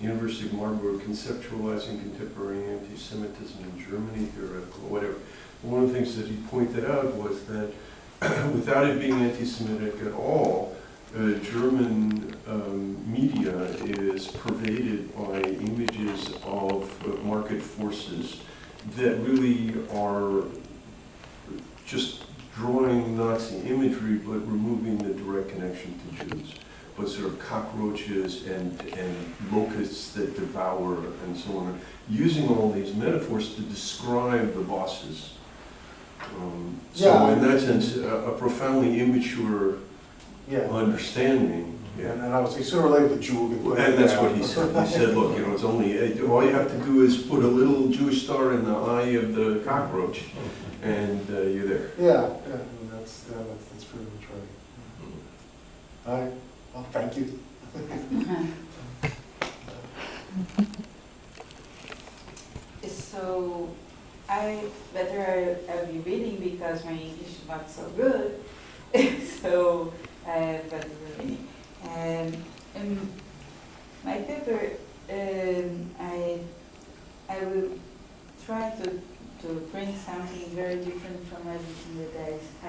University of Marburg, Conceptualizing Contemporary Anti-Semitism in Germany, theoretical, whatever. One of the things that he pointed out was that without it being anti-Semitic at all, German media is pervaded by images of market forces that really are just drawing Nazi imagery but removing the direct connection to Jews, but sort of cockroaches and locusts that devour and so on, using all these metaphors to describe the bosses. So in that sense, a profoundly immature understanding. Yeah. And I would say sooner or later the Jew will get and that's what he said. He said, look, it's only, all you have to do is put a little Jewish star in the eye of the cockroach, and you're there. Yeah, that's pretty much right. All right, well, thank you. So I'll be reading because my English is not so good. So but reading. My paper, I will try to bring something very different from everything that I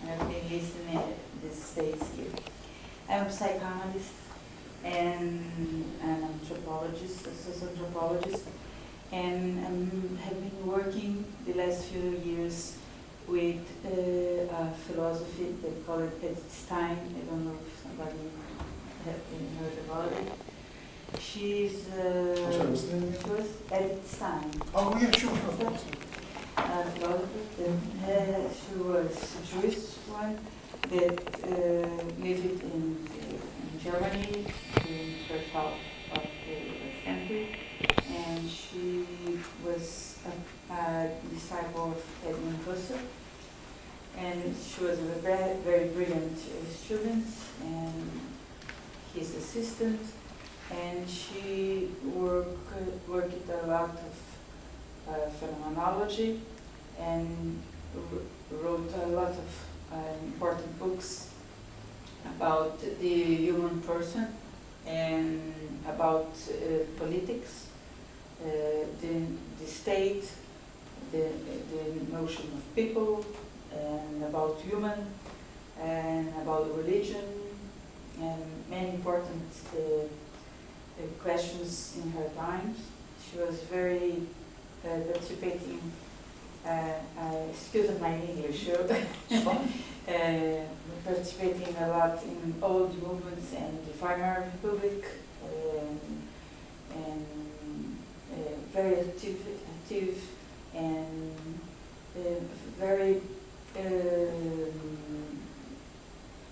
have been listening these days here. I'm a psychoanalyst and an anthropologist, a socioanthropologist, and I have been working the last few years with a philosophy, they call it Einstein. I don't know if somebody has heard about it. She's Einstein. Oh yeah, sure, of course. Philosopher. She was a Jewish one that lived in Germany in the first half of the century, and she was a disciple of Edmund Husserl, and she was a very, very brilliant student and his assistant, and she worked a lot of phenomenology and wrote a lot of important books about the human person and about politics, the state, the notion of people, and about human, and about religion, and many important questions in her times. She was very participating, excuse my English, participating a lot in all the movements and the Weimar Republic, and very active and very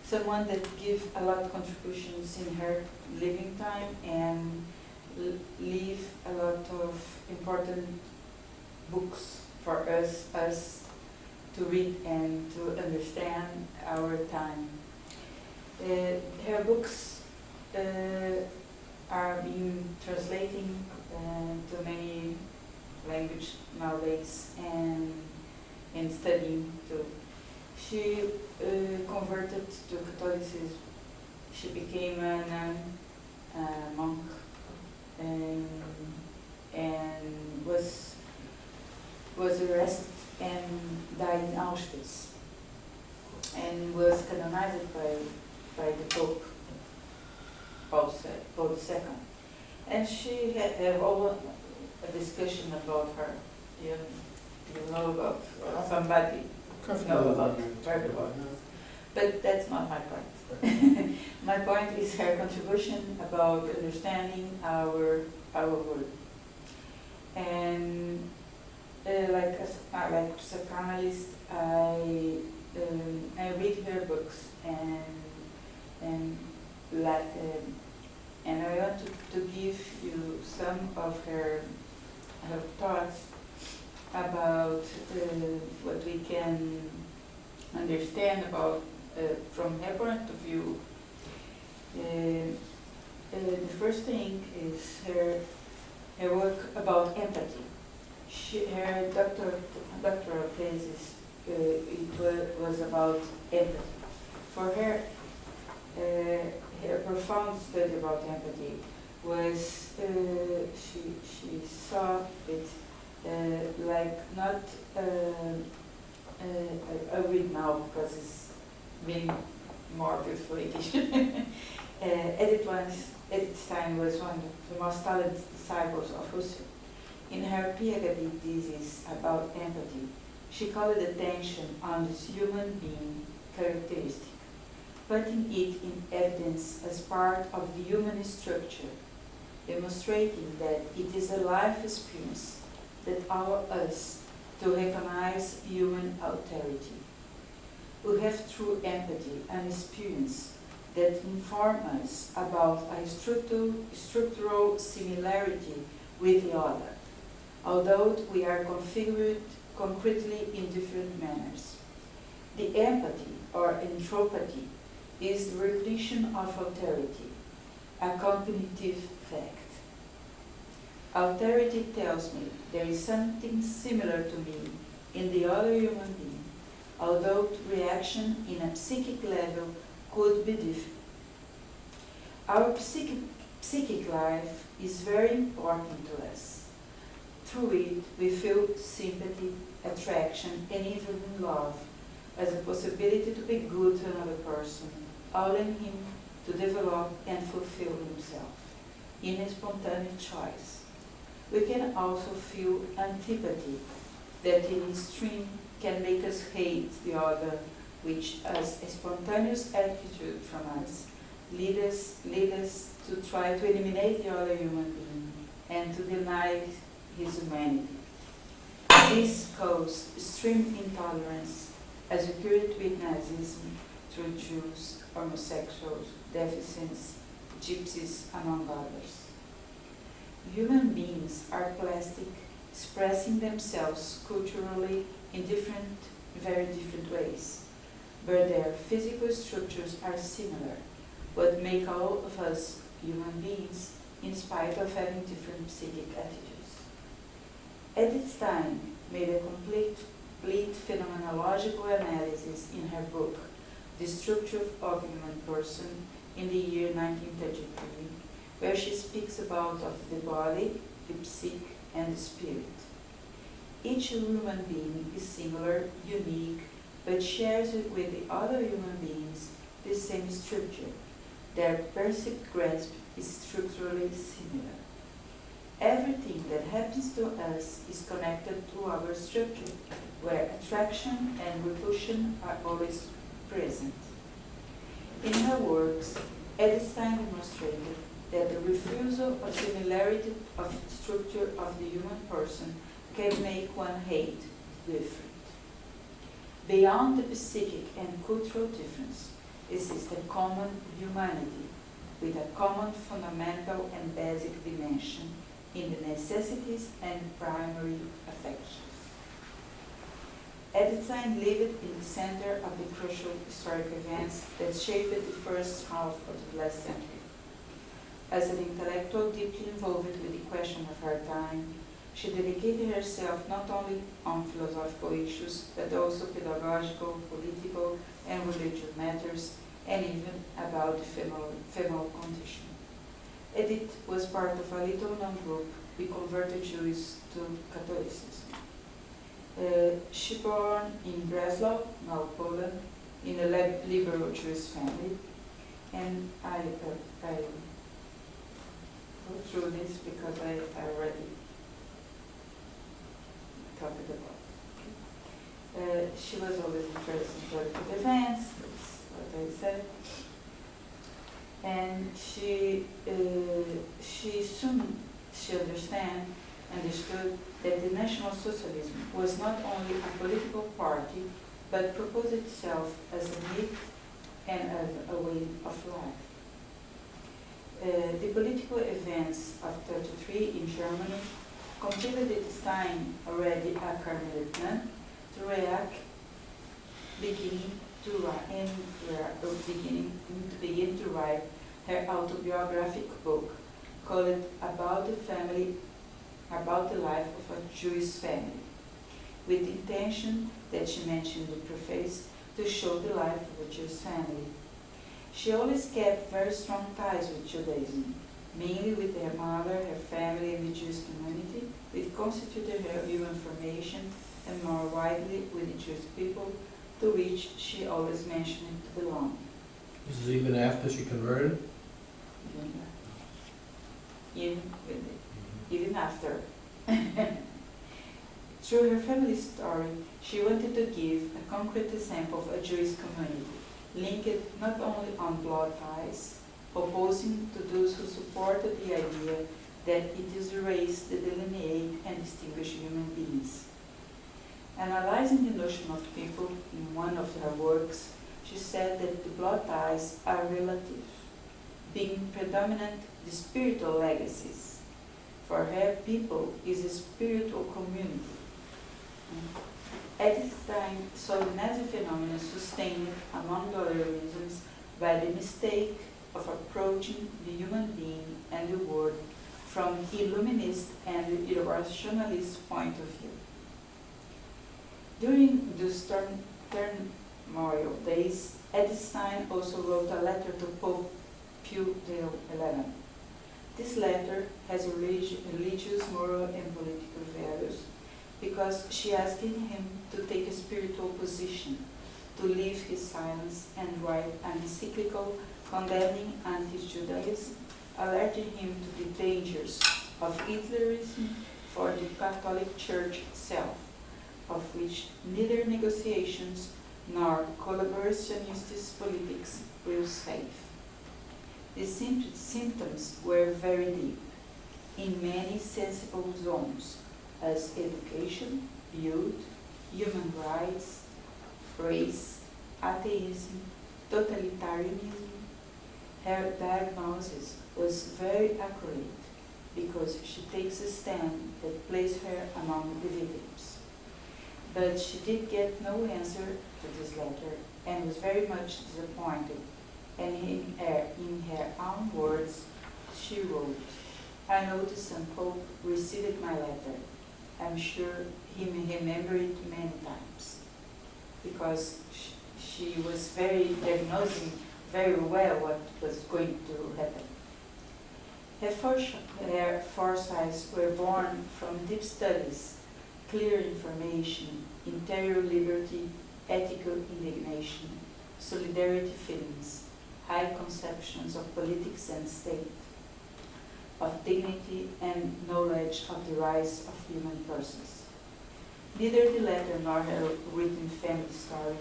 someone that give a lot of contributions in her living time and leave a lot of important books for us to read and to understand our time. Her books are being translating to many languages nowadays and studying too. She converted to Catholicism. She became a nun, a monk, and was arrested and died in Auschwitz, and was canonized by the Pope, Paul II. And she had all a discussion about her. You know about somebody. Know about her. But that's not my point. My point is her contribution about understanding our world. And like a psychoanalyst, I read her books and I want to give you some of her thoughts about what we can understand about from her point of view. The first thing is her work about empathy. Her doctoral thesis was about empathy. For her, her profound study about empathy was she saw it like not I read now because it's being more beautifully Edith Stein was one of the most talented disciples of Husserl. In her PhD thesis about empathy, she called attention on this human being characteristic, putting it in evidence as part of the human structure, demonstrating that it is a life experience that allows us to recognize human alterity. We have true empathy and experience that inform us about a structural similarity with the other, although we are configured concretely in different manners. The empathy or anthropathy is the recognition of alterity, a cognitive fact. Alterity tells me there is something similar to me in the other human being, although reaction in a psychic level could be different. Our psychic life is very important to us. Through it, we feel sympathy, attraction, and even love as a possibility to be good to another person, allowing him to develop and fulfill himself in a spontaneous choice. We can also feel antipathy that in extreme can make us hate the other, which as a spontaneous attitude from us lead us to try to eliminate the other human being and to deny his humanity. This caused extreme intolerance as occurred with Nazism through Jews, homosexuals, deficients, gypsies, among others. Human beings are plastic, expressing themselves culturally in very different ways, but their physical structures are similar, what make all of us human beings in spite of having different psychic attitudes. Edith Stein made a complete phenomenological analysis in her book, The Structure of Human Person, in the year 1933, where she speaks about of the body, the psyche, and the spirit. Each human being is singular, unique, but shares with the other human beings the same structure. Their perceived grasp is structurally similar. Everything that happens to us is connected to our structure, where attraction and repulsion are always present. In her works, Edith Stein demonstrated that the refusal of similarity of the structure of the human person can make one hate different. Beyond the psychic and cultural difference exists a common humanity with a common fundamental and basic dimension in the necessities and primary affections. Edith Stein lived in the center of the crucial historic events that shaped the first half of the last century. As an intellectual deeply involved with the question of her time, she dedicated herself not only on philosophical issues, but also pedagogical, political, and religious matters, and even about the female condition. Edith was part of a little-known group who converted Jews to Catholicism. She born in Breslau, now Poland, in a liberal Jewish family, and I go through this because I already talked about. She was always interested in political events, that's what I said, and she soon understood that the National Socialism was not only a political party, but proposed itself as a myth and as a way of life. The political events of 1933 in Germany compelled Stein, already a Carmelite nun, to begin to write her autobiographic book called About the Life of a Jewish Family, with the intention that she mentioned in the preface to show the life of a Jewish family. She always kept very strong ties with Judaism, mainly with her mother, her family, and the Jewish community, which constituted her human formation, and more widely with the Jewish people, to which she always mentioned to belong. This is even after she converted? Even after. Through her family story, she wanted to give a concrete example of a Jewish community, linked not only on blood ties, opposing to those who supported the idea that it is a race that delineate and distinguish human beings. Analyzing the notion of people in one of her works, she said that the blood ties are relative, being predominant the spiritual legacies. For her, people is a spiritual community. Edith Stein saw the Nazi phenomenon sustained, among other reasons, by the mistake of approaching the human being and the world from the Illuminist and the rationalist point of view. During those turmoil days, Edith Stein also wrote a letter to Pope Pio XI. This letter has religious, moral, and political values because she asked him to take a spiritual position, to leave his silence and write an encyclical condemning anti-Judaism, alerting him to the dangers of Hitlerism for the Catholic Church itself, of which neither negotiations nor collaborationist politics will save. The symptoms were very deep, in many sensible zones, as education, youth, human rights, race, atheism, totalitarianism. Her diagnosis was very accurate because she takes a stand that placed her among the victims. But she did get no answer to this letter and was very much disappointed. And in her own words, she wrote, "I know the Son Pope received my letter. I'm sure he may remember it many times," because she was diagnosing very well what was going to happen. Her foresights were born from deep studies clear information, interior liberty, ethical indignation, solidarity feelings, high conceptions of politics and state, of dignity and knowledge of the rights of human persons. Neither the letter nor her written family story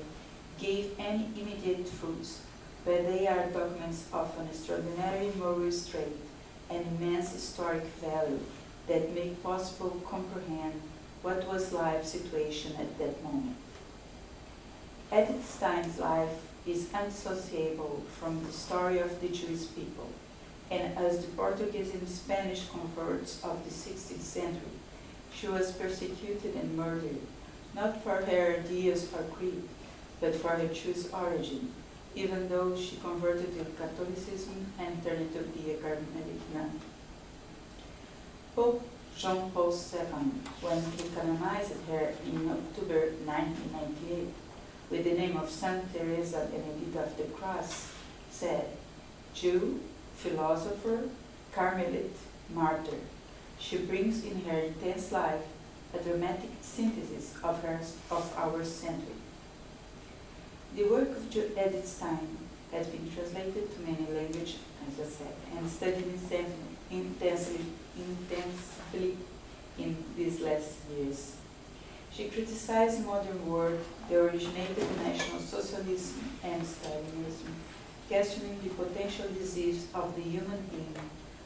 gave any immediate fruits, but they are documents of an extraordinary moral strength and immense historic value that make possible comprehend what was life's situation at that moment. Edith Stein's life is undissociable from the story of the Jewish people, and as the Portuguese and Spanish converts of the 16th century, she was persecuted and murdered, not for her ideas or creed, but for her Jewish origin, even though she converted to Catholicism and turned to be a Carmelite nun. Pope John Paul II, when he canonized her in October 1998 with the name of Saint Teresa Benedicta of the Cross, said, Jew, philosopher, Carmelite, martyr. She brings in her intense life a dramatic synthesis of our century. The work of Edith Stein has been translated to many languages, as I said, and studied intensely in these last years. She criticized modern world, the originated National Socialism and Stalinism, questioning the potential disease of the human being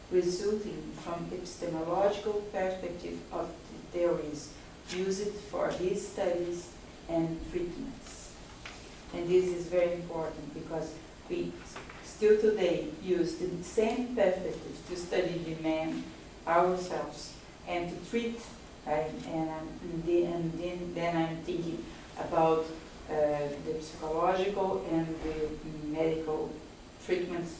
resulting from epistemological perspective of the theories used for his studies and treatments. And this is very important because we still today use the same perspectives to study the man, ourselves, and to treat, then I'm thinking about the psychological and the medical treatments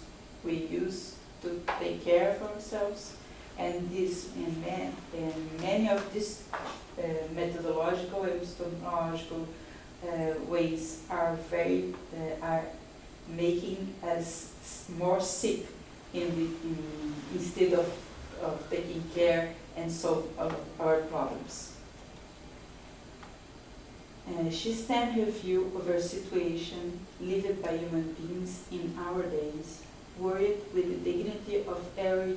we use to take care of ourselves, and many of these methodological and epistemological ways are making us more sick instead of taking care and solve our problems. She stands her view of her situation lived by human beings in our days, worried with the dignity of every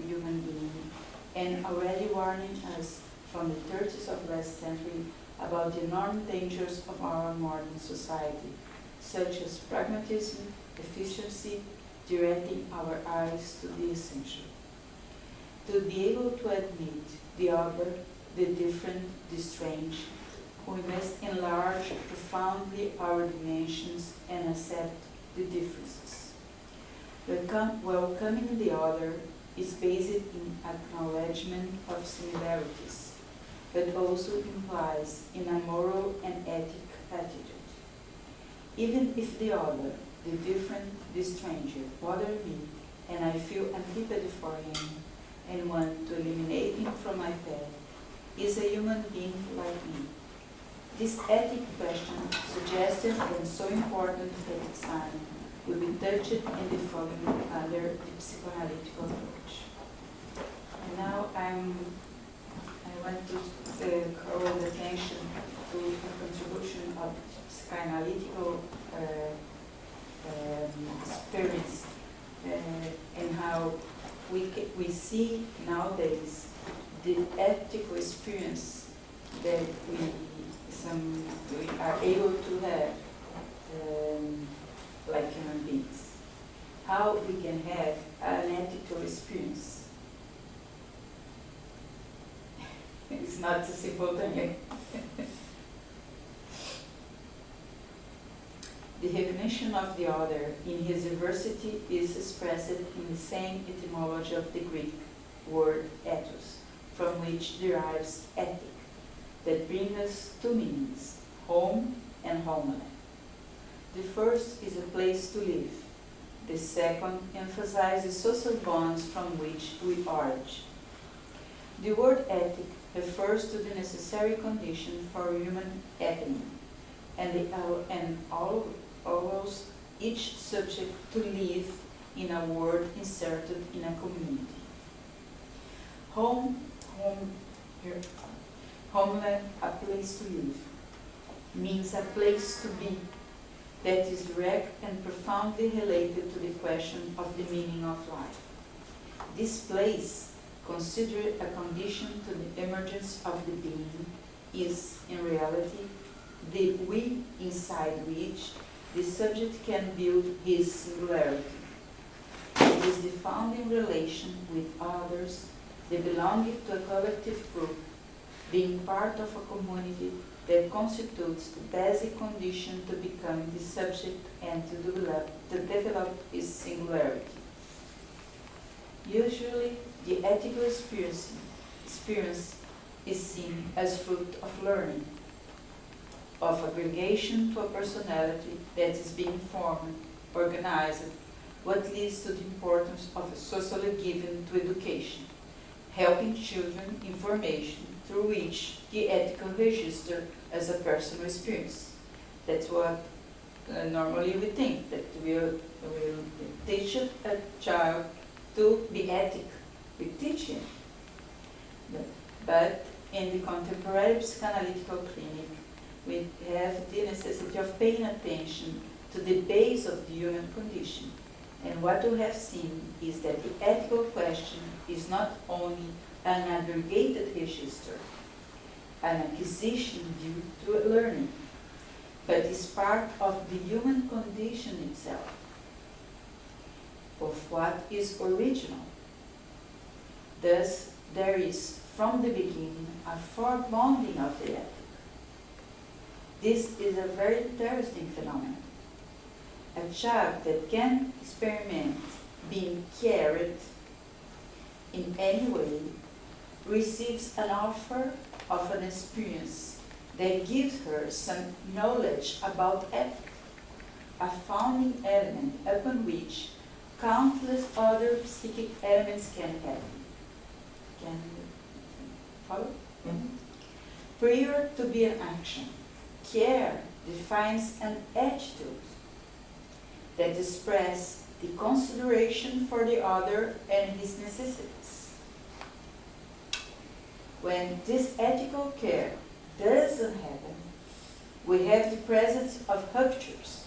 human being, and already warning us from the 30s of last century about the enormous dangers of our modern society, such as pragmatism, efficiency, directing our eyes to the essential. To be able to admit the other, the different, the strange, we must enlarge profoundly our dimensions and accept the differences. Welcoming the other is based in acknowledgement of similarities, but also implies in a moral and ethic attitude. Even if the other, the different, the stranger, bother me, and I feel antipathy for him, and want to eliminate him from my path, is a human being like me. This ethic question, suggestive and so important at its time, will be touched in the following under the psychoanalytic approach. And now I want to call the attention to the contribution of psychoanalytical experience and how we see nowadays the ethical experience that we are able to have like human beings. How we can have an ethical experience. It's not a simple thing. The recognition of the other in his diversity is expressed in the same etymology of the Greek word ethos, from which derives ethic, that brings us two meanings, home and homeland. The first is a place to live. The second emphasizes social bonds from which we origin. The word ethic refers to the necessary condition for human happening, and allows each subject to live in a world inserted in a community. homeland, a place to live, means a place to be that is direct and profoundly related to the question of the meaning of life. This place, considered a condition to the emergence of the being, is, in reality, the we inside which the subject can build his singularity. It is the founding relation with others, the belonging to a collective group, being part of a community that constitutes the basic condition to become the subject and to develop his singularity. Usually, the ethical experience is seen as fruit of learning, of aggregation to a personality that is being formed, organized, what leads to the importance of a socially given to education, helping children information through which the ethical register as a personal experience. That's what normally we think, that we'll teach a child to be ethical. We teach him. But in the contemporary psychoanalytical clinic, we have the necessity of paying attention to the base of the human condition. And what we have seen is that the ethical question is not only an aggregated register, an acquisition due to learning, but is part of the human condition itself, of what is original. Thus, there is, from the beginning, a foreboding of the ethic. This is a very interesting phenomenon. A child that can experiment being carried in any way receives an offer of an experience that gives her some knowledge about ethics, a founding element upon which countless other psychic elements can happen. Can you follow? Mm-hmm. Prior to be an action, care defines an attitude that expresses the consideration for the other and his necessities. When this ethical care doesn't happen, we have the presence of ruptures,